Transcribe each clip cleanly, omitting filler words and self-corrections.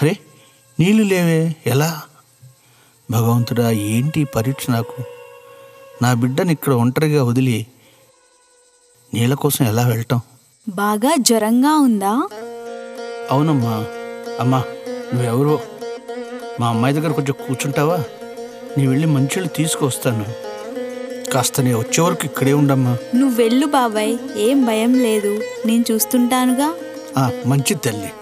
అరే, నీళ్ళు లేవే, ఎలా? భగవంతుడా, ఏంటి పరీక్ష నాకు? నా బిడ్డని ఇక్కడ ఒంటరిగా వదిలి నీళ్ళ కోసం ఎలా వెళ్ళటం? బాగా జ్వరంగా ఉందా? అవునమ్మా. అమ్మా, నువ్వెవరో? మా అమ్మాయి దగ్గర కొంచెం కూర్చుంటావా? నీ వెళ్ళి మంచిళ్ళు తీసుకొస్తాను. కాస్త నీ వచ్చే వరకు ఇక్కడే ఉండమ్మా. నువ్వు వెళ్ళు బాబాయ్, ఏం భయం లేదు, నేను చూస్తుంటానుగా. మంచిది తల్లి.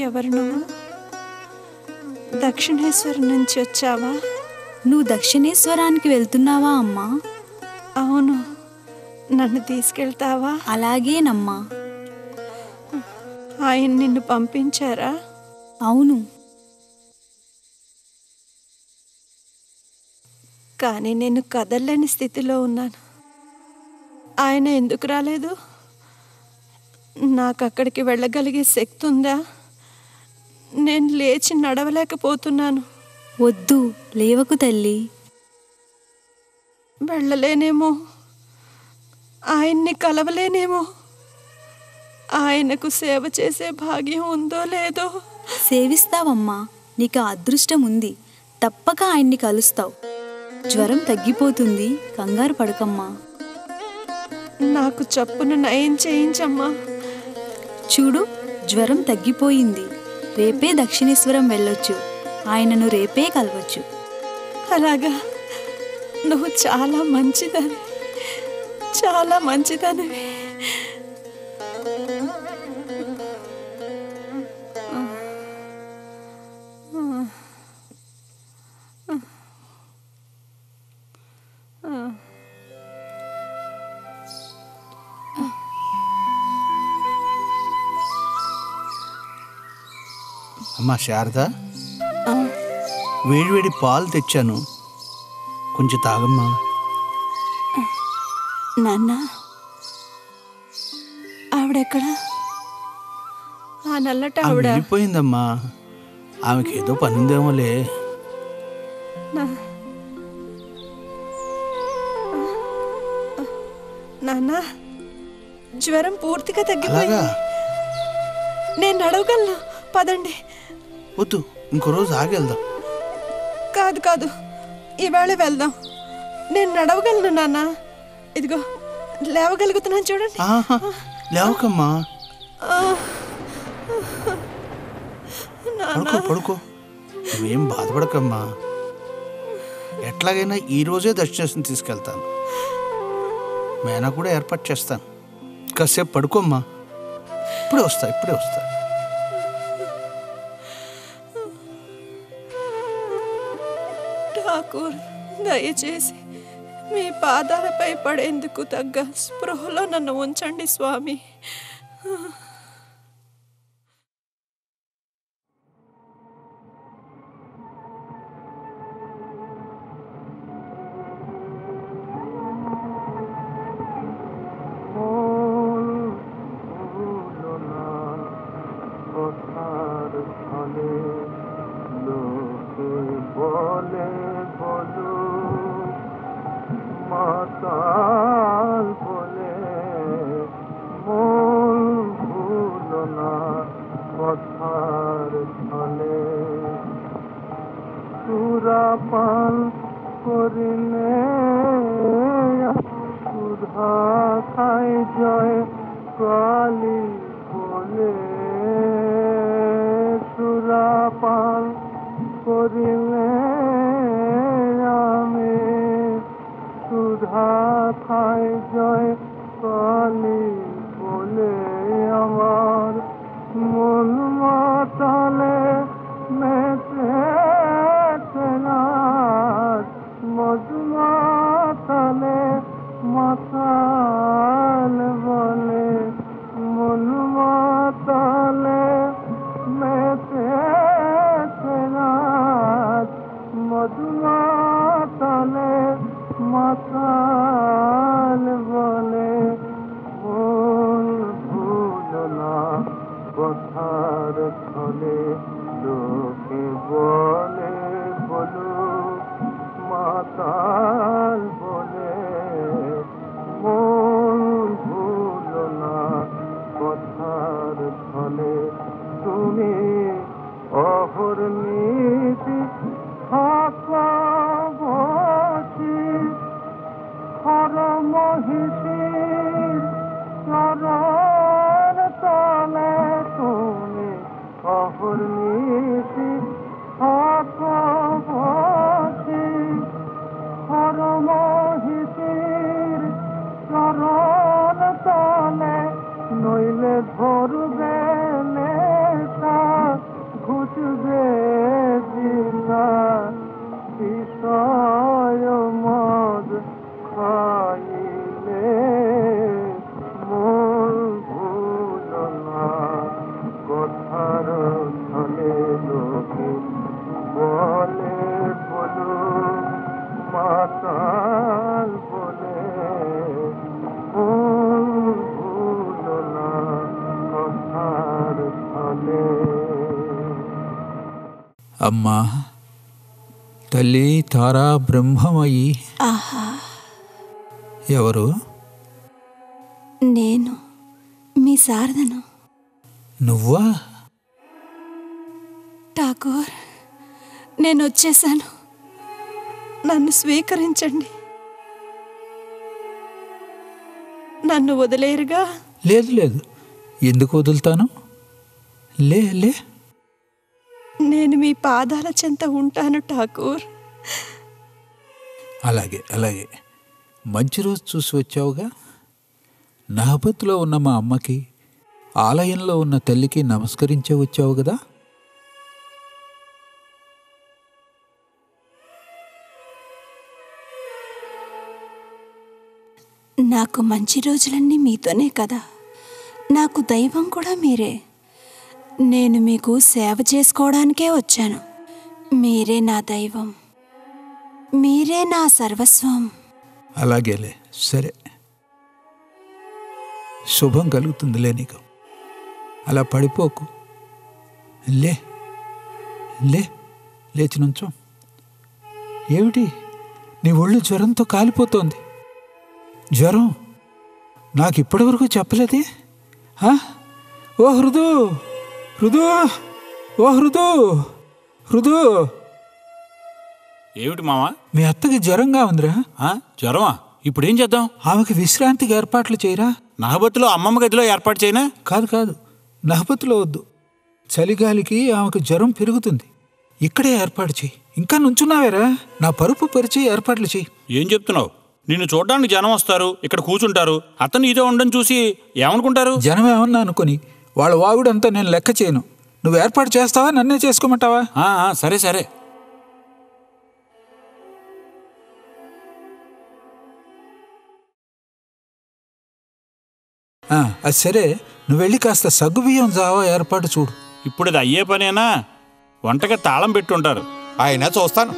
ఎవరు నువ్వు? దక్షిణేశ్వరం నుంచి వచ్చావా? నువ్వు దక్షిణేశ్వరానికి వెళ్తున్నావా అమ్మా? అవును. నన్ను తీసుకెళ్తావా? అలాగేనమ్మా. ఆయన నిన్ను పంపించారా? అవును. కానీ నేను కదలలేని స్థితిలో ఉన్నాను. ఆయన ఎందుకు రాలేదు? నాకు అక్కడికి వెళ్ళగలిగే శక్తి ఉందా? నేను లేచి నడవలేకపోతున్నాను. వద్దు, లేవకు తల్లి. వెళ్ళలేనేమో, ఆయన్ని కలవలేనేమో. ఆయనకు సేవ చేసే భాగ్యం ఉందో లేదో. సేవిస్తావమ్మా, నీకు అదృష్టం ఉంది, తప్పక ఆయన్ని కలుస్తావు. జ్వరం తగ్గిపోతుంది, కంగారు పడకమ్మా. నాకు చప్పును నయం చేయించమ్మా. చూడు, జ్వరం తగ్గిపోయింది. రేపే దక్షిణేశ్వరం వెళ్ళొచ్చు, ఆయనను రేపే కలవచ్చు. అలాగా? నువ్వు చాలా మంచిదని, చాలా మంచిదనివి. అమ్మా శారద, వేడివేడి పాలు తెచ్చాను, కొంచెం తాగమ్మా. నాన్న, ఆవిడెక్కడా? ఆ నల్లట ఆవిడ వెళ్ళిపోయిందమ్మా. ఆమెకి ఏదో పనుందేమోలే. నాన్న, జ్వరం పూర్తిగా తగ్గిపోయింది. నేను నడవగలను, పదండి. వద్దు, ఇంకో రోజు ఆగెళ్దాం. కాదు కాదు, ఈవేళ వెళ్దాం. నేను నడవగలను నాన్న. ఇదిగో లేవగలుగుతున్నాను, చూడండి. లేవకమ్మా, పడుకో పడుకో, నువ్వేం బాధపడకమ్మా. ఎట్లాగైనా ఈరోజే దర్శనం తీసుకెళ్తాను. మేనా కూడా ఏర్పాటు చేస్తాను. కాసేపు పడుకోమ్మా, ఇప్పుడే వస్తా. ఠాకూర్, దయచేసి మీ పాదాలపై పడేందుకు తగ్గ స్పృహలో నన్ను ఉంచండి స్వామి. সুরাপান করিলে সুধা খাই জয় কালী বলে সুরাপান করিলে আমি সুধা খাই জয় কালী বলে আমার মন মাতালে মেতে মজমাতালে মাতাল বলে মন মাতালে মেতে মজমা কথার ছলে লোকে বলে বলু মাতাল বলে মন ভুলো না কথার ছলে তুমি অহর্নিশি থাকা বসি হর মহিষীর চরণ তলে তুমি অহর্নিশি থাকা বসি হর মহিষীর চরণ তলে নইলে ধরবে নেশা ঘুচবে দিশা বিষয় মদ খাইলে মন ভুলো না কথার ছলে লোকে বলে বলু মাতাল বলে মন ভুলো না কথার ছলে। అమ్మా తల్లి తారా బ్రహ్మమయి. ఆహా, ఎవరు? నేను మీ శారదను. నువ్వా? ఠాకూర్, నేను వచ్చేసాను. నన్ను స్వీకరించండి. నన్ను వదిలేరుగా? లేదు లేదు, ఎందుకు వదులుతాను? లే లే. నేను మీ పాదాల చెంత ఉంటాను ఠాకూర్. అలాగే అలాగే, మంచి రోజు చూసి వచ్చావుగా. నహబత్లో ఉన్న మా అమ్మకి, ఆలయంలో ఉన్న తల్లికి నమస్కరించే వచ్చావు కదా. నాకు మంచి రోజులన్నీ మీతోనే కదా. నాకు దైవం కూడా మీరే. నేను మీకు సేవ చేసుకోవడానికే వచ్చాను. మీరే నా దైవం, మీరే నా సర్వస్వం. అలాగేలే, సరే. శుభం కలుగుతుందిలే నీకు. అలా పడిపోకు. లే లే, లేచి నుంచో. ఏమిటి, నీ ఒళ్ళు జ్వరంతో కాలిపోతోంది. జ్వరం? నాకు ఇప్పటివరకు చెప్పలేదే. ఓ హృదు, హృదు, ఓ హృదు, హృదు. ఏమిటి మావా? మీ అత్తకి జ్వరంగా ఉందిరా. జ్వరమా? ఇప్పుడేం చేద్దాం? ఆమెకి విశ్రాంతికి ఏర్పాట్లు చేయరా. నహబత్తులో అమ్మమ్మ గదిలో ఏర్పాటు చేయనా? కాదు కాదు, నహబత్తులో వద్దు. చలిగాలికి ఆమెకు జ్వరం పెరుగుతుంది. ఇక్కడే ఏర్పాటు చెయ్యి. ఇంకా నుంచున్నావేరా? నా పరుపు పరిచి ఏర్పాట్లు చెయ్యి. ఏం చెప్తున్నావు? నిన్ను చూడడానికి జనం వస్తారు, ఇక్కడ కూర్చుంటారు. అతను ఇదో ఉండని చూసి ఏమనుకుంటారు? జనం ఏమన్నా అనుకుని వాళ్ళ వాగుడంతా నేను లెక్క చేయను. నువ్వు ఏర్పాటు చేస్తావా, నన్నే చేసుకోమంటావా? సరే సరే. అది సరే, నువ్వు వెళ్ళి కాస్త సగ్గుబియ్యం జావా ఏర్పాటు చూడు. ఇప్పుడు ఇది అయ్యే పనేనా? వంటకి తాళం పెట్టుంటారు. ఆయన చూస్తాను.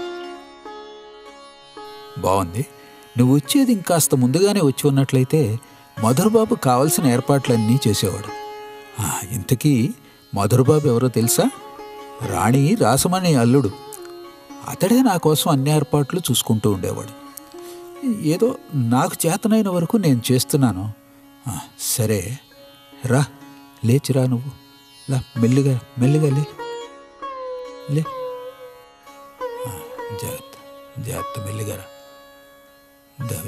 బాగుంది. నువ్వు వచ్చేది ఇంకాస్త ముందుగానే వచ్చి ఉన్నట్లయితే మధురబాబు కావలసిన ఏర్పాట్లన్నీ చేసేవాడు. ఇంతకీ మధురబాబు ఎవరో తెలుసా? రాణి రాసమణి అల్లుడు. అతడే నా కోసం అన్ని ఏర్పాట్లు చూసుకుంటూ ఉండేవాడు. ఏదో నాకు చేతనైన వరకు నేను చేస్తున్నాను. సరే రా, లేచిరా. నువ్వు లా, మెల్లిగా మెల్లిగా లే లే. జాగ్రత్త జాగ్రత్త, మెల్లిగా రా.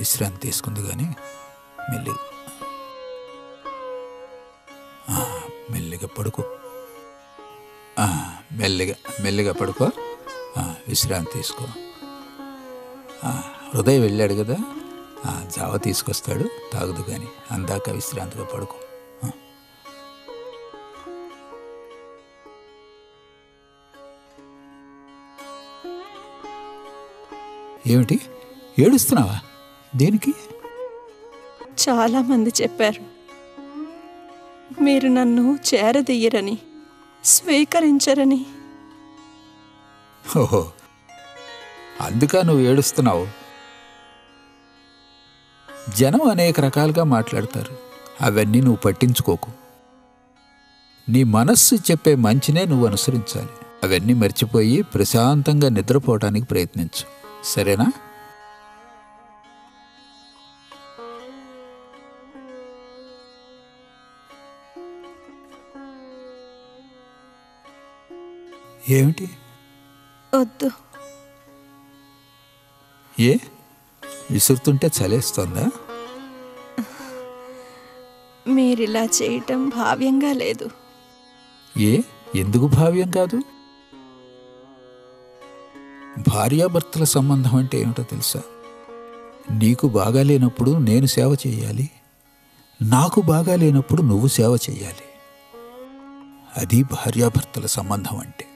విశ్రాంతి తీసుకుంది కానీ మెల్లిగా మెల్లిగా పడుకో. మెల్లిగా మెల్లిగా పడుకో. విశ్రాంతి తీసుకో. హృదయం వెళ్ళాడు కదా, జావ తీసుకొస్తాడు, తాగుదు కానీ అందాక విశ్రాంతిగా పడుకో. ఏమిటి ఏడుస్తున్నావా? దేనికి? చాలా మంది చెప్పారు మీరు నన్ను చేరదీయరని, స్వీకరించరని. ఓహో, అందుక నువ్వు ఏడుస్తున్నావు. జనం అనేక రకాలుగా మాట్లాడతారు, అవన్నీ నువ్వు పట్టించుకోకు. నీ మనస్సు చెప్పే మంచినే నువ్వు అనుసరించాలి. అవన్నీ మర్చిపోయి ప్రశాంతంగా నిద్రపోవటానికి ప్రయత్నించు, సరేనా? ఏమిటి? వద్దు. ఏ విసురుతుంటే చలేస్తోందా? మీరిలా చేయటం భావ్యంగా లేదు. ఎందుకు భావ్యం కాదు? భార్యాభర్తల సంబంధం అంటే ఏమిటో తెలుసా? నీకు బాగా లేనప్పుడు నేను సేవ చేయాలి, నాకు బాగా లేనప్పుడు నువ్వు సేవ చేయాలి. అది భార్యాభర్తల సంబంధం అంటే.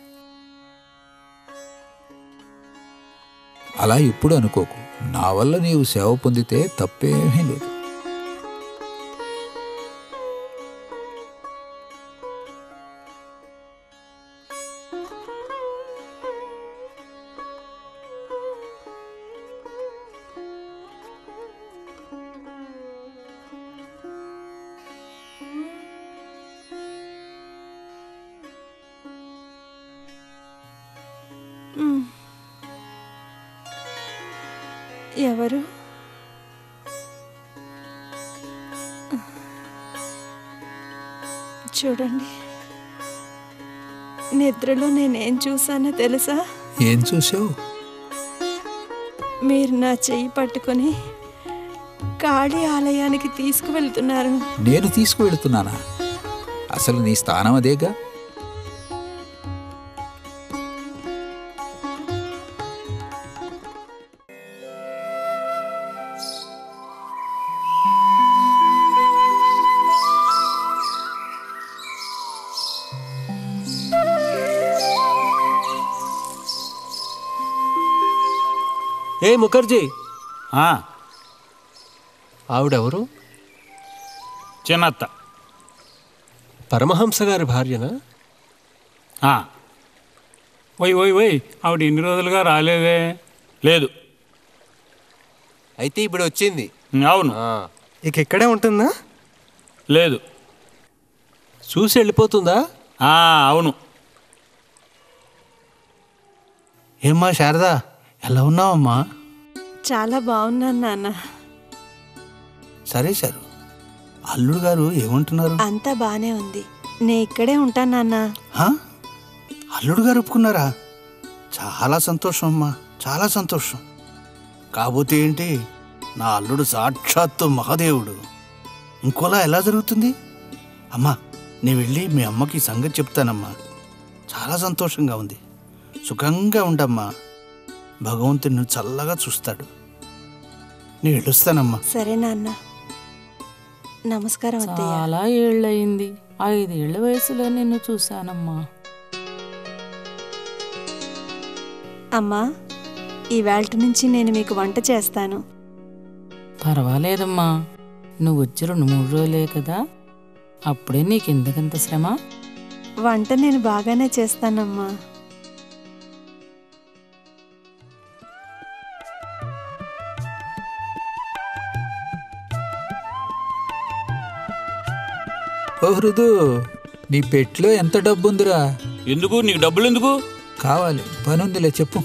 అలా ఎప్పుడు అనుకోకు. నా వల్ల నీవు సేవ పొందితే తప్పేమీ లేదు. ఎవరు? చూడండి, నిద్రలో నేనేం చూసానో తెలుసా? ఏం చూసావు? మీరు నా చెయ్యి పట్టుకొని కాళీ ఆలయానికి తీసుకువెళ్తున్నారు. నేను తీసుకువెళ్తున్నానా? అసలు నీ స్థానం అదేగా. ఏ ముఖర్జీ, ఆ, ఆవిడెవరు? చిన్నత్త. పరమహంస గారి భార్యనా? ఆ, ఓయ్ ఆవిడ ఎన్ని రోజులుగా రాలేదే? లేదు. అయితే ఇప్పుడు వచ్చింది. అవును. ఇక ఇక్కడే ఉంటుందా? లేదు. చూసి వెళ్ళిపోతుందా? అవును. ఏమ్మా శారదా, ఎలా ఉన్నావమ్మా? చాలా బాగున్నాను నాన్న. సరే సారు, అల్లుడు గారు ఏమంటున్నారు? అంతా బానే ఉంది. నే ఇక్కడే ఉంటాను నాన్న. అల్లుడు గారు ఒప్పుకున్నారా? చాలా సంతోషం అమ్మా, చాలా సంతోషం. కాకపోతే ఏంటి, నా అల్లుడు సాక్షాత్తు మహాదేవుడు. ఇంకోలా ఎలా జరుగుతుంది? అమ్మా, నేను వెళ్ళి మీ అమ్మకి సంగతి చెప్తానమ్మా. చాలా సంతోషంగా ఉంది. సుఖంగా ఉండమ్మా. భగవంతుని చల్లగా చూస్తాడు. నేను వెళ్ళొస్తానమ్మా. సరే నాన్న. నమస్కారం అత్తయ్య. చాలా ఏళ్ళయింది. 5 ఏళ్ల వయసులో నిన్ను చూశానమ్మా. అమ్మా, ఈవేళ నుంచి నేను మీకు వంట చేస్తాను. పర్వాలేదమ్మా, నువ్వు వచ్చి 2-3 రోజులే కదా, అప్పుడే నీకెందుకంత శ్రమ? వంట నేను బాగానే చేస్తానమ్మా. ఓ హృదు, నీ పెట్లో ఎంత డబ్బుందిరా? ఎందుకు? నీకు డబ్బులు ఎందుకు కావాలి? పనుందిలే, చెప్పు.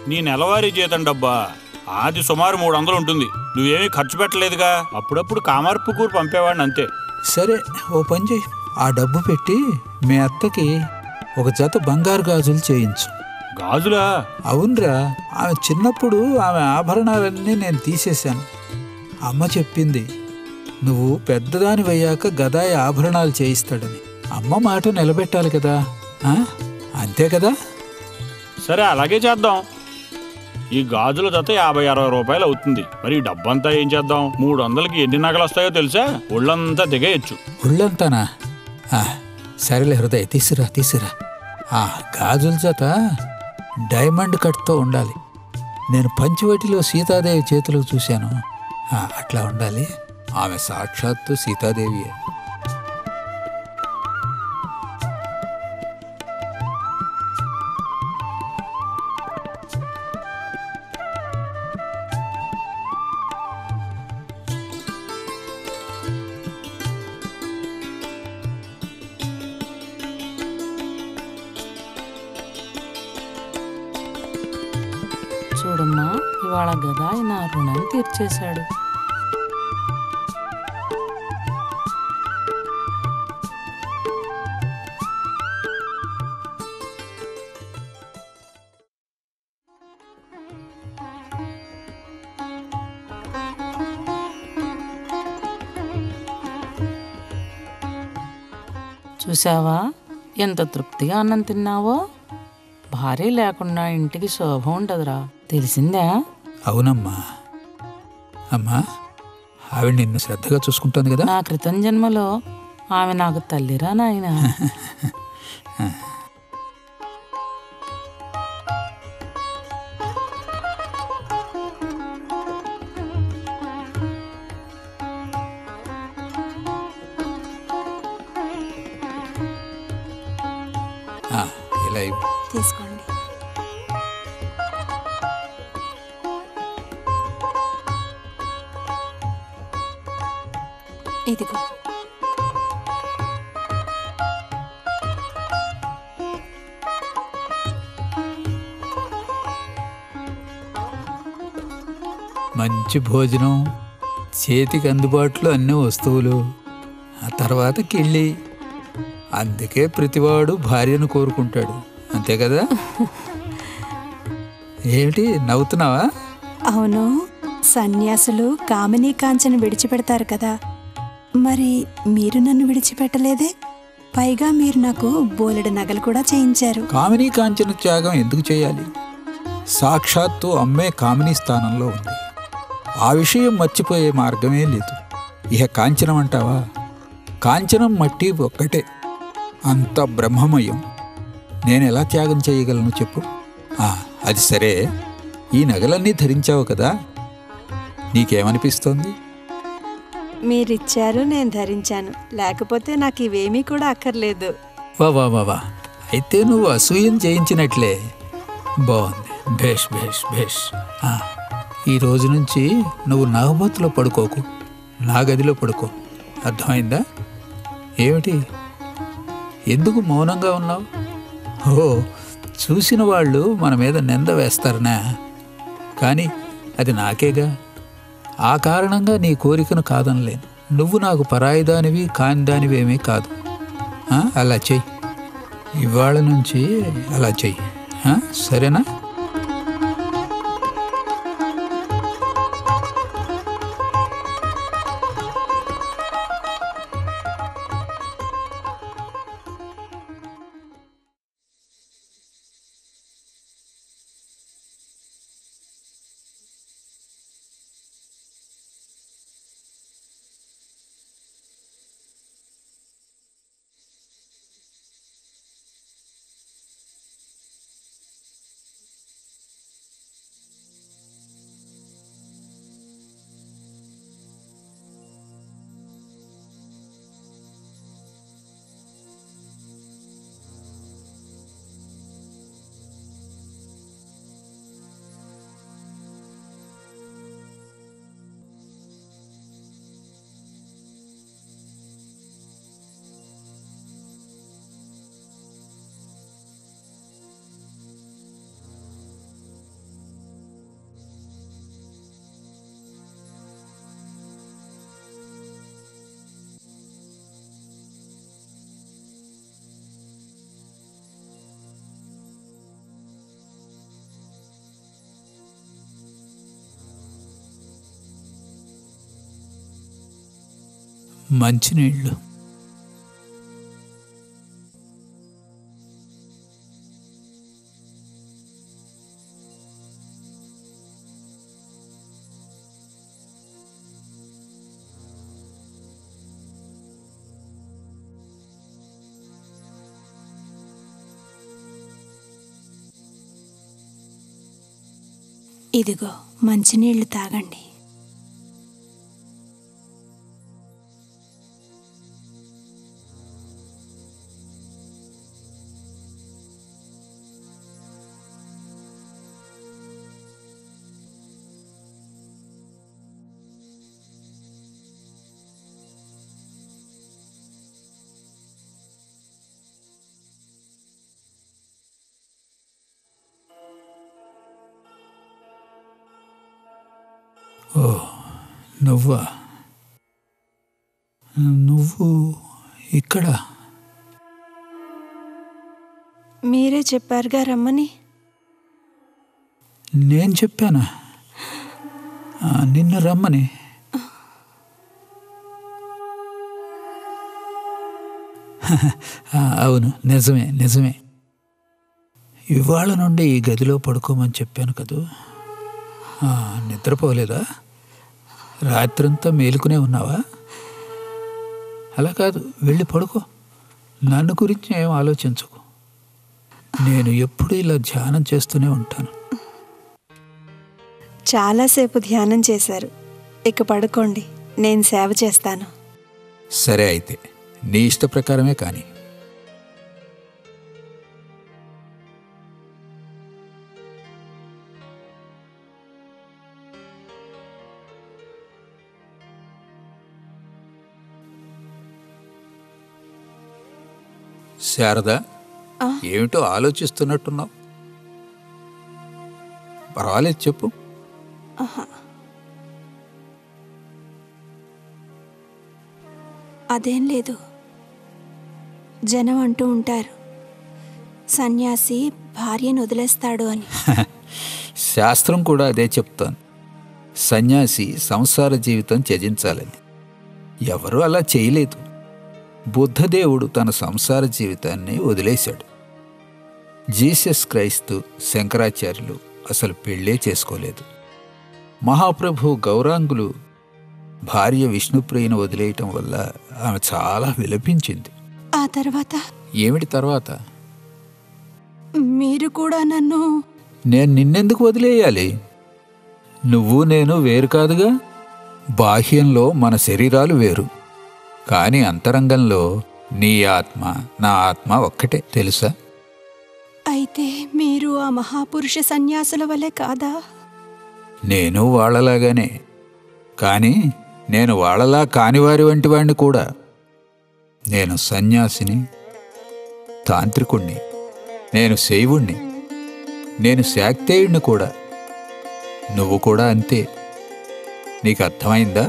నీ నెలవారీ జీతం డబ్బా? అది సుమారు 300 ఉంటుంది. నువ్వేమీ ఖర్చు పెట్టలేదుగా. అప్పుడప్పుడు కామార్పుకూరు పంపేవాడిని అంతే. సరే, ఓ పని చెయ్యి. ఆ డబ్బు పెట్టి మీ అత్తకి ఒక జత బంగారు గాజులు చేయించు. గాజులా? అవునరా, ఆమె చిన్నప్పుడు ఆమె ఆభరణాలన్నీ నేను తీసేశాను. అమ్మ చెప్పింది, నువ్వు పెద్దదానివయ్యాక గదాయి ఆభరణాలు చేయిస్తాడని. అమ్మ మాట నిలబెట్టాలి కదా, అంతే కదా? సరే, అలాగే చేద్దాం. ఈ గాజుల జత 50-60 రూపాయలు అవుతుంది. మరి ఈ డబ్బంతా ఏం చేద్దాం? 300కి ఎన్ని నగలు వస్తాయో తెలుసా? ఒళ్ళంతా దిగేయచ్చు. ఒళ్ళంతానా? సరేలే హృదయ్, తీసురా. గాజుల జత డైమండ్ కట్తో ఉండాలి. నేను పంచవటిలో సీతాదేవి చేతులకు చూశాను. అట్లా ఉండాలి. ఆమె సాక్షాత్తు సీతాదేవియే. చూడమ్మా, ఇవాళ గదా నా రుణం తీర్చేశాడు. చూసావా ఎంత తృప్తిగా అన్నం తిన్నావో? భార్య లేకుండా ఇంటికి శోభ ఉండదురా, తెలిసిందా? అవునమ్మా. అమ్మా, ఆవిడ నిన్ను శ్రద్ధగా చూసుకుంటోంది కదా? నా క్రితం జన్మలో ఆమె నాకు తల్లిరా నాయనా. ఇలా ఇవ్వు. తీసుకోండి. ఇదిగో. మంచి భోజనం, చేతికి అందుబాటులో అన్ని వస్తువులు, ఆ తర్వాత కిళ్ళి. అందుకే ప్రతివాడు భార్యను కోరుకుంటాడు, అంతే కదా? ఏమిటి నవ్వుతున్నావా? అవును, సన్యాసులు కామినీ కాంచను విడిచిపెడతారు కదా, మరి మీరు నన్ను విడిచిపెట్టలేదే? పైగా మీరు నాకు బోలెడు నగలు కూడా చేయించారు. కామినీ కాంచన త్యాగం ఎందుకు చేయాలి? సాక్షాత్తు అమ్మే కామినీ స్థానంలో ఉంది. ఆ విషయం మర్చిపోయే మార్గమే లేదు. ఇహ కాంచనం అంటావా? కాంచనం మట్టి ఒక్కటే, అంత బ్రహ్మమయం. నేనెలా త్యాగం చేయగలను చెప్పు? అది సరే, ఈ నగలన్నీ ధరించావు కదా, నీకేమనిపిస్తోంది? మీరిచ్చారు, నేను ధరించాను. లేకపోతే నాకు ఇవేమీ కూడా అక్కర్లేదు. వా అయితే నువ్వు అసూయం చేయించినట్లే. బాగుంది. భేష్ భేష్ భేష్. ఈ రోజు నుంచి నువ్వు నాగబోతులో పడుకోకు, నా గదిలో పడుకో. అర్థమైందా? ఏమిటి, ఎందుకు మౌనంగా ఉన్నావు? చూసిన వాళ్ళు మన మీద నింద వేస్తారనా? కానీ అది నాకేగా. ఆ కారణంగా నీ కోరికను కాదనలేను. నువ్వు నాకు పరాయిదానివి కానిదానివేమీ కాదు. అలా చెయ్యి, ఇవాళ నుంచి అలా చెయ్యి, సరేనా? మంచినీళ్ళు. ఇదిగో మంచినీళ్లు తాగండి. ఓ, నువ్వా? నువ్వు ఇక్కడ? మీరే చెప్పారుగా రమ్మని. నేను చెప్పానా నిన్ను రమ్మని? అవును, నిజమే నిజమే. ఇవాళ నుండి ఈ గదిలో పడుకోమని చెప్పాను కదూ. నిద్రపోలేదా? రాత్రంతా మేలుకునే ఉన్నావా? అలా కాదు, వెళ్ళి పడుకో. నన్ను గురించి ఏం ఆలోచించకు. నేను ఎప్పుడు ఇలా ధ్యానం చేస్తూనే ఉంటాను. చాలాసేపు ధ్యానం చేశారు, ఇక పడుకోండి, నేను సేవ చేస్తాను. సరే అయితే, నీ ఇష్ట ప్రకారమే కానీ. శారదా, ఏమిటో ఆలోచిస్తున్నట్టున్నావు. పర్వాలేదు, చెప్పు. అదేం లేదు. జనం అంటూ ఉంటారు, సన్యాసి భార్యను వదిలేస్తాడు అని. శాస్త్రం కూడా అదే చెప్తాను. సన్యాసి సంసార జీవితం త్యజించాలని. ఎవరూ అలా చేయలేదు. బుద్ధదేవుడు తన సంసార జీవితాన్ని వదిలేశాడు. జీసస్ క్రైస్తు, శంకరాచార్యులు అసలు పెళ్ళే చేసుకోలేదు. మహాప్రభు గౌరాంగులు భార్య విష్ణుప్రియను వదిలేయటం వల్ల ఆమె చాలా విలపించింది. ఆ తర్వాత? ఏమిటి తర్వాత? మీరు కూడా నన్ను... నేను నిన్నెందుకు వదిలేయాలి? నువ్వు నేను వేరు కాదుగా. బాహ్యంలో మన శరీరాలు వేరు, కానీ అంతరంగంలో నీ ఆత్మ నా ఆత్మ ఒక్కటే, తెలుసా? అయితే మీరు ఆ మహాపురుష సన్యాసుల వలె కాదా? నేను వాళ్ళలాగానే, కానీ నేను వాళ్ళలా కానివారి వంటి వాడిని కూడా. నేను సన్యాసిని, తాంత్రికుణ్ణి, నేను శైవుణ్ణి, నేను శాక్తేయుణ్ణి కూడా. నువ్వు కూడా అంతే. నీకు అర్థమైందా?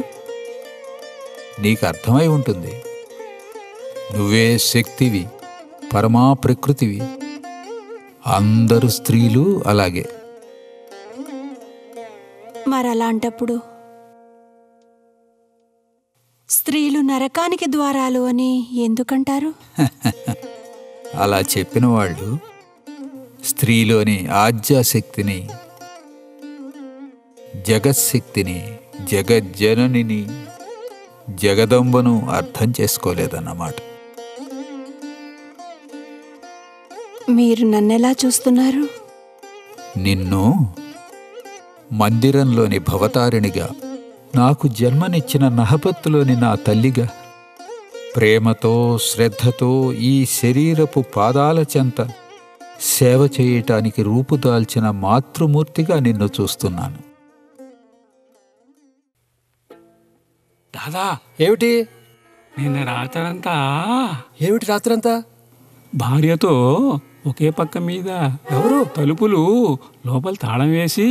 నీకు అర్థమై ఉంటుంది. నువ్వే శక్తివి, పరమా ప్రకృతివి. అందరూ స్త్రీలు అలాగే. మరలాంటప్పుడు స్త్రీలు నరకానికి ద్వారాలు అని ఎందుకంటారు? అలా చెప్పిన వాళ్ళు స్త్రీలోని ఆజ్యాశక్తిని, జగత్శక్తిని, జగజ్జననిని, జగదంబను అర్థం చేసుకోలేదన్నమాట. మీరు నన్నెలా చూస్తున్నారు? నిన్ను మందిరంలోని భవతారిణిగా, నాకు జన్మనిచ్చిన నహపత్తులోని నా తల్లిగా, ప్రేమతో శ్రద్ధతో ఈ శరీరపు పాదాల చెంత సేవ చేయటానికి రూపుదాల్చిన మాతృమూర్తిగా నిన్ను చూస్తున్నాను. దాదా, ఏమిటి? నిన్న రాత్రంతా ఏమిటి రాత్రంతా? భార్యతో ఒకే పక్క మీద ఎవరు? తలుపులు లోపల తాళం వేసి.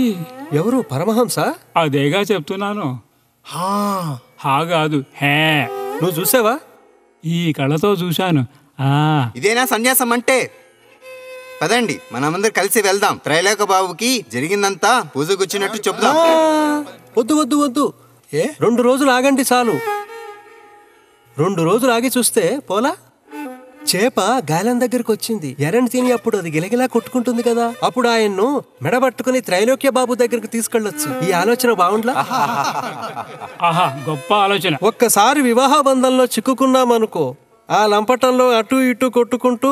ఎవరు? పరమహంస? అదేగా చెప్తున్నాను. హా కాదు, హే. నువ్వు చూసావా? ఈ కళ్ళతో చూశాను. ఇదేనా సన్యాసం అంటే? పదండి, మనమందరం కలిసి వెళ్దాం. త్రైలోక బాబుకి జరిగిందంతా పూజకొచ్చినట్టు చెప్దాం. వద్దు వద్దు వద్దు. 2 రోజులు ఆగండి చాలు. 2 రోజులు ఆగి చూస్తే పోలా? చేప గాలం దగ్గరకు వచ్చింది. ఎర్రని తిని అప్పుడు అది గిలగిలా కొట్టుకుంటుంది కదా. అప్పుడు ఆయన్ను మెడబట్టుకుని త్రైలోక్య బాబు దగ్గరకు తీసుకెళ్లొచ్చు. ఈ ఆలోచన బాగుండ్లా? ఆహా, గొప్ప ఆలోచన. ఒక్కసారి వివాహ బంధంలో చిక్కుకున్నామనుకో, ఆ లంపటంలో అటు ఇటు కొట్టుకుంటూ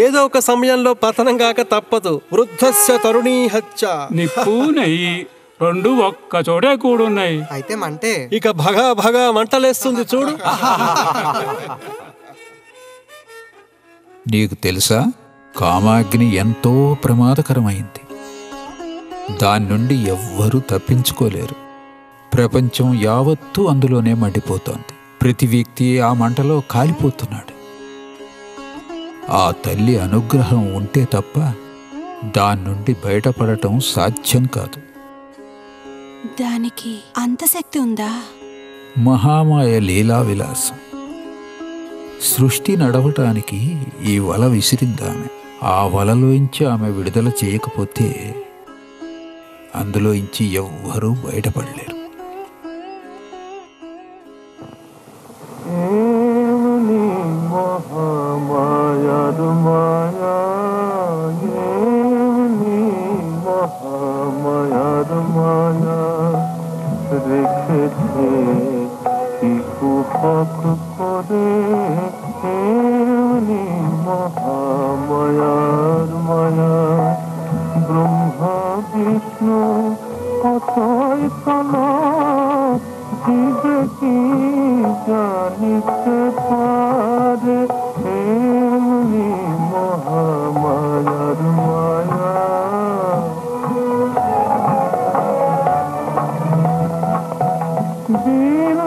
ఏదో ఒక సమయంలో పతనం కాక తప్పదు. వృద్ధస్య తరుణీ హత్య. నిప్పు నెయ్యి 2 ఒక్క చోటే కూడున్నాయి. అయితే మంటే ఇక భగా భగా మంటలేస్తుంది చూడు. నీకు తెలుసా, కామాగ్ని ఎంతో ప్రమాదకరమైంది. దాని నుండి ఎవ్వరూ తప్పించుకోలేరు. ప్రపంచం యావత్తూ అందులోనే మండిపోతోంది. ప్రతి వ్యక్తి ఆ మంటలో కాలిపోతున్నాడు. ఆ తల్లి అనుగ్రహం ఉంటే తప్ప దాని నుండి బయటపడటం సాధ్యం కాదు. దానికి అంత శక్తి ఉందా? మహామాయ లీలా విలాసం. సృష్టి నడవటానికి ఈ వల విసిరిందామె. ఆ వలలోంచి ఆమె విడుదల చేయకపోతే అందులోంచి ఎవ్వరూ బయటపడలేరు. ఏమని మహామాయారు మాయా, ఏమని మహామాయారు మాయా রেখেছে কি কুহক করে, এমনি মহামায়ার মায়া। ব্রহ্মা বিষ্ণু অথই তলা জীবে কি জানিতে পারে, এমনি মহামায়ার মায়া। দিল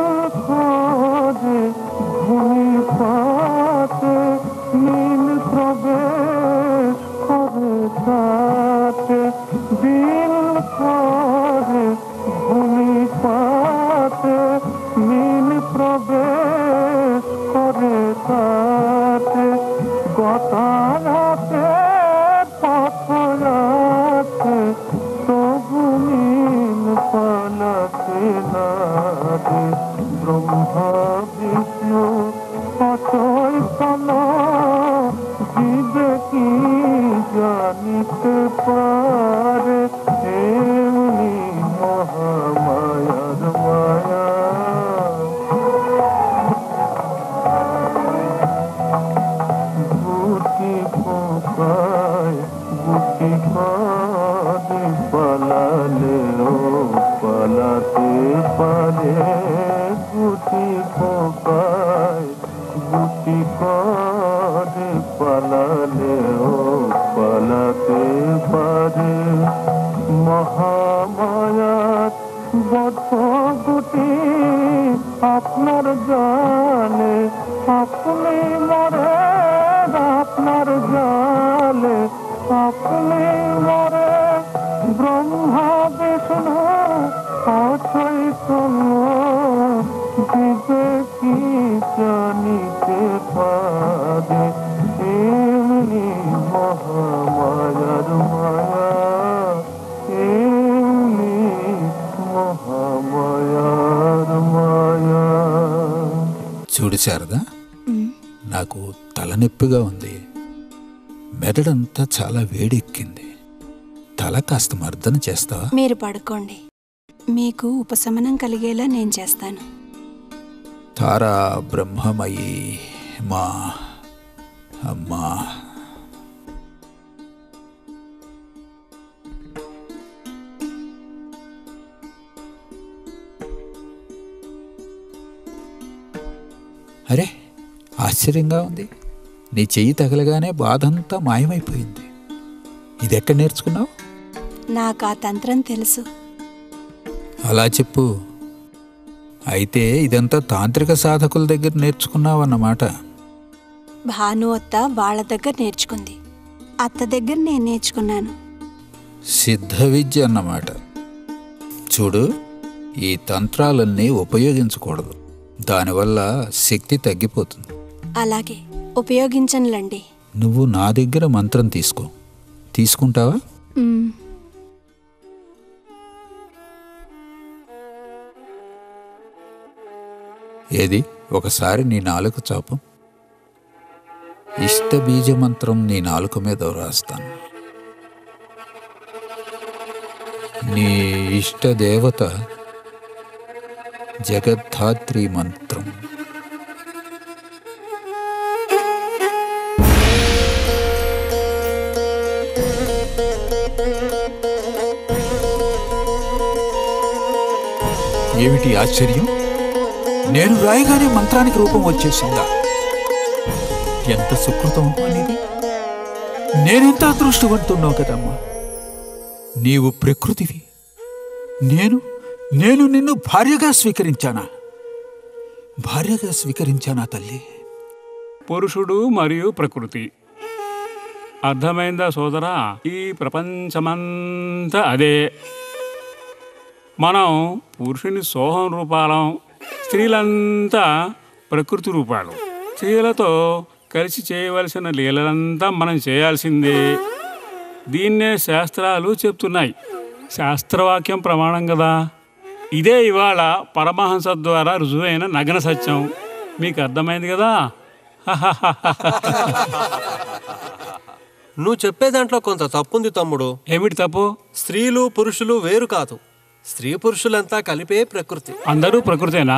খোঁজে ভূমি পাতে, নীল প্রবেশ করে তাতে। দিল খোঁজে ভূমি পাতে, নীল প্রবেশ করে তাতে। গতাগতে পথ আছে, তবু নীল পালাতে না দে। ব্রহ্মা বিষ্ণু অথই তলা জীবে কি জানিতে পারে, এমনি মহামায়ার মায়া। গুটি পোকায় গুটি কাঁদে, পালালেও পালাতে পারে। গুটি পোকায় গুটি কাঁদে, পালালেও পালাতে পারে। মহামায়ার বদ্ধ গুটি আপনার জানে, আপনি মরে আপনার জালে, আপনি মরে। ব্রহ্মা বিষ্ণু অচৈতন্য জীবে কি জানিতে পারে, এমনি মহামায়ার মায়া, এমনি মহামায়ার মায়া। చూడు శారదా, నాకు తలనొప్పిగా ఉంది. మెదడంతా చాలా వేడెక్కింది. తల కాస్త మర్దన చేస్తావా? మీరు పడుకోండి, మీకు ఉపశమనం కలిగేలా నేను చేస్తాను. తారా బ్రహ్మమయి మా అమ్మా. అరే, ఆశ్చర్యంగా ఉంది. నీ చెయ్యి తగలగానే బాధంతా మాయమైపోయింది. ఇదెక్కడ నేర్చుకున్నావు? నాకు ఆ తంత్రం తెలుసు. అలా చెప్పు. అయితే ఇదంతా తాంత్రిక సాధకుల దగ్గర నేర్చుకున్నావన్నమాట. భాను అత్త వాళ్ళ దగ్గర నేర్చుకుంది, అత్త దగ్గర నేను నేర్చుకున్నాను. సిద్ధ విద్య అన్నమాట. చూడు, ఈ తంత్రాలన్నీ ఉపయోగించకూడదు. దానివల్ల శక్తి తగ్గిపోతుంది. అలాగే, ఉపయోగించనులండి. నువ్వు నా దగ్గర మంత్రం తీసుకో. తీసుకుంటావా? ఏది, ఒకసారి నీ నాలుక చాపు. ఇష్ట బీజ మంత్రం నీ నాలుక మీద వ్రాస్తాను. నీ ఇష్ట దేవత జగద్ధాత్రి మంత్రం. ఏమిటి ఆశ్చర్యం? నేను రాయగానే మంత్రానికి రూపం వచ్చేసిందా? ఎంత సుకృతం అనేది. నేనెంత అదృష్టవంతున్నావు కదమ్మా. నీవు ప్రకృతివి. నేను నిన్ను భార్యగా స్వీకరించానా? భార్యగా స్వీకరించానా తల్లి? పురుషుడు మరియు ప్రకృతి. అర్థమైందా సోదరా? ఈ ప్రపంచమంతా అదే. మనం పురుషుని సోహం రూపాలం, స్త్రీలంతా ప్రకృతి రూపాలు. స్త్రీలతో కలిసి చేయవలసిన లీలలంతా మనం చేయాల్సిందే. దీన్నే శాస్త్రాలు చెప్తున్నాయి. శాస్త్రవాక్యం ప్రమాణం కదా. ఇదే ఇవాళ పరమహంస ద్వారా రుజువైన నగ్న సత్యం. మీకు అర్థమైంది కదా. నువ్వు చెప్పే దాంట్లో కొంత తప్పుంది తమ్ముడు. ఏమిటి తప్పు? స్త్రీలు పురుషులు వేరు కాదు. స్త్రీ పురుషులంతా కలిపే ప్రకృతి. అందరూ ప్రకృతేనా?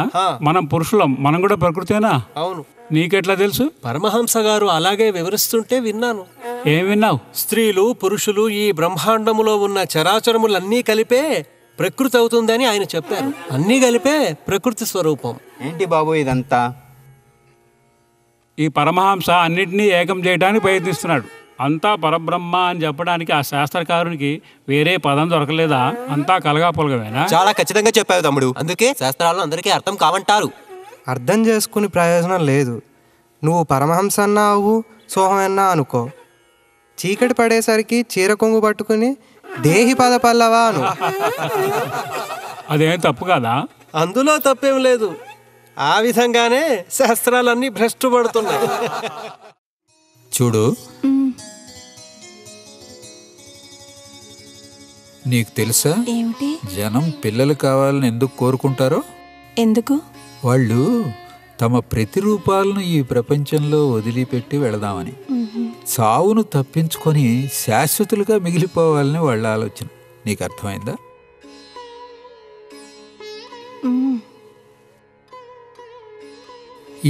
మనం పురుషులం, మనం కూడా ప్రకృతేనా? అవును. నీకెట్లా తెలుసు? పరమహంస గారు అలాగే వివరిస్తుంటే విన్నాను. ఏం విన్నావు? స్త్రీలు పురుషులు ఈ బ్రహ్మాండములో ఉన్న చరాచరములన్నీ కలిపే ప్రకృతి అవుతుందని ఆయన చెప్పారు. అన్నీ కలిపే ప్రకృతి స్వరూపం. ఏంటి బాబు ఇదంతా? ఈ పరమహంస అన్నిటినీ ఏకం చేయడానికి ప్రయత్నిస్తున్నాడు. అంతా పరబ్రహ్మ అని చెప్పడానికి ఆ శాస్త్రకారునికి వేరే పదం దొరకలేదా? అంతా కలగా పొలగవేనా? చాలా ఖచ్చితంగా చెప్పావు తమ్ముడు. అందుకే శాస్త్రాలు అందరికీ అర్థం కావంటారు. అర్థం చేసుకుని ప్రయోజనం లేదు. నువ్వు పరమహంస అన్నా అవు, సోహం అన్నా అనుకో. చీకటి పడేసరికి చీర కొంగు పట్టుకుని దేహి పద పల్లవా అను. అదేం తప్పు కదా? అందులో తప్పేం లేదు. ఆ విధంగానే శాస్త్రాలన్నీ భ్రష్టు పడుతున్నాయి. చూడు, నీకు తెలుసా ఏమిటి? జనం పిల్లలు కావాలని ఎందుకు కోరుకుంటారో? ఎందుకు? వాళ్ళు తమ ప్రతిరూపాలను ఈ ప్రపంచంలో వదిలిపెట్టి వెళదామని. చావును తప్పించుకొని శాశ్వతులుగా మిగిలిపోవాలని వాళ్ళ ఆలోచన. నీకు అర్థమైందా?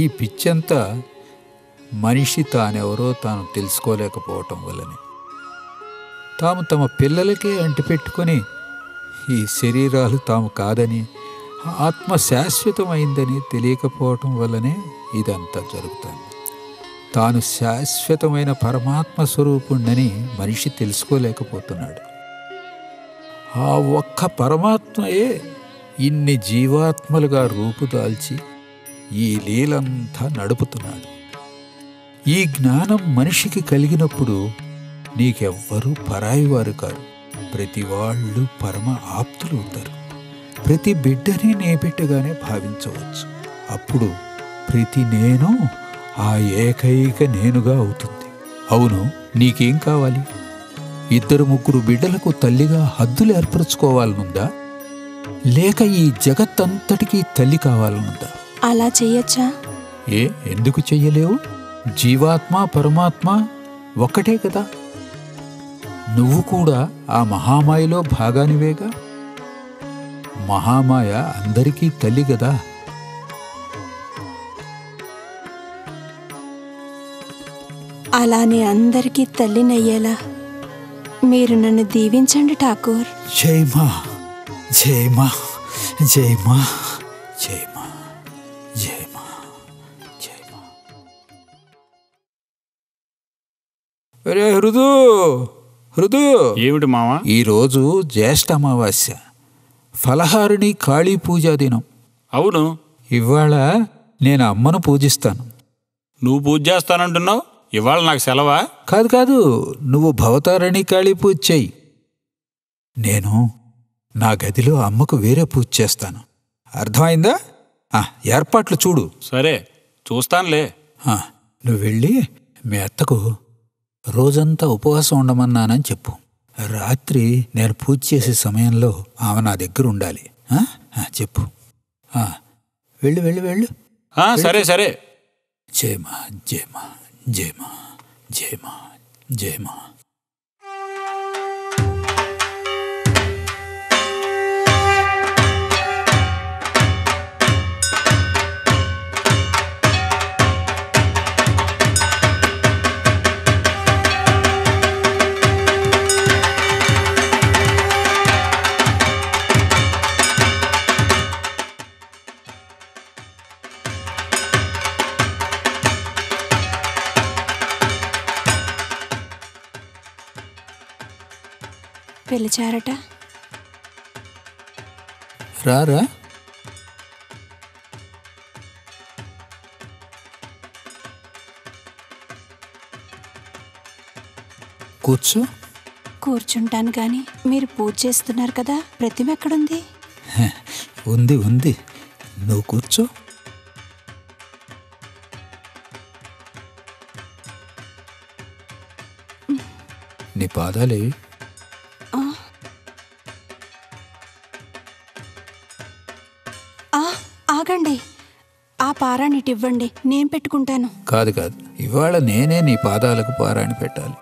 ఈ పిచ్చంతా మనిషి తానెవరో తాను తెలుసుకోలేకపోవటం వల్లనే. తాము తమ పిల్లలకే అంటిపెట్టుకొని ఈ శరీరాలు తాము కాదని, ఆత్మ శాశ్వతమైందని తెలియకపోవటం వల్లనే ఇదంతా జరుగుతుంది. తాను శాశ్వతమైన పరమాత్మ స్వరూపుణ్ణని మనిషి తెలుసుకోలేకపోతున్నాడు. ఆ ఒక్క పరమాత్మయే ఇన్ని జీవాత్మలుగా రూపుదాల్చి ఈ లీలంతా నడుపుతున్నాడు. ఈ జ్ఞానం మనిషికి కలిగినప్పుడు నీకెవ్వరూ పరాయివారు కారు. ప్రతి వాళ్ళు పరమ ఆప్తులు అవుతారు. ప్రతి బిడ్డని నే బిడ్డగానే భావించవచ్చు. అప్పుడు ప్రతి నేను ఆ ఏకైక నేనుగా అవుతుంది. అవును, నీకేం కావాలి? 2-3 బిడ్డలకు తల్లిగా హద్దులు ఏర్పరచుకోవాలనుందా? లేక ఈ జగత్తంతటికీ తల్లి కావాలనుందా? అలా చెయ్యొచ్చా? ఎందుకు చెయ్యలేవు? జీవాత్మ పరమాత్మ ఒక్కటే కదా. నువ్వు కూడా ఆ మహామాయలో భాగానివేగా. మహామాయ అందరికీ తల్లి కదా. అలానే అందరికీ తల్లినయ్యేలా మీరు నన్ను దీవించండి ఠాకూర్. జయమా జయమా జయమా జయమా జయమా జయమా. అరే హృదు హృదు, ఏమిటి మావా? ఈరోజు జ్యేష్ఠ అమావాస్య, ఫలహారిణి కాళీ పూజా దినం. అవును. ఇవాళ నేను అమ్మను పూజిస్తాను. నువ్వు పూజ చేస్తానంటున్నావు, ఇవాళ నాకు సెలవా? కాదు కాదు, నువ్వు భవతారిణి కాళీ పూజ చెయ్యి. నేను నా గదిలో అమ్మకు వేరే పూజ చేస్తాను. అర్థమైందా? ఏర్పాట్లు చూడు. సరే, చూస్తానులే. నువ్వు వెళ్ళి మీ అత్తకు రోజంతా ఉపవాసం ఉండమన్నానని చెప్పు. రాత్రి నేను పూజ చేసే సమయంలో ఆమె నా దగ్గర ఉండాలి. చెప్పు. వెళ్ళు వెళ్ళు వెళ్ళు. సరే సరే. జయమా జయమా జయమా జయమా జయమా. పిలిచారట. రారా. కూర్చో. కూర్చుంటాను గాని మీరు పూజ చేస్తున్నారు కదా, ప్రతిమ ఎక్కడుంది? ఉంది ఉంది, నువ్వు కూర్చో. నీ పాదాలేవి? ఆగండి, ఆ పారాణిటివ్వండి, నేను పెట్టుకుంటాను. కాదు కాదు, ఇవాళ నేనే నీ పాదాలకు పారాణి పెట్టాలి.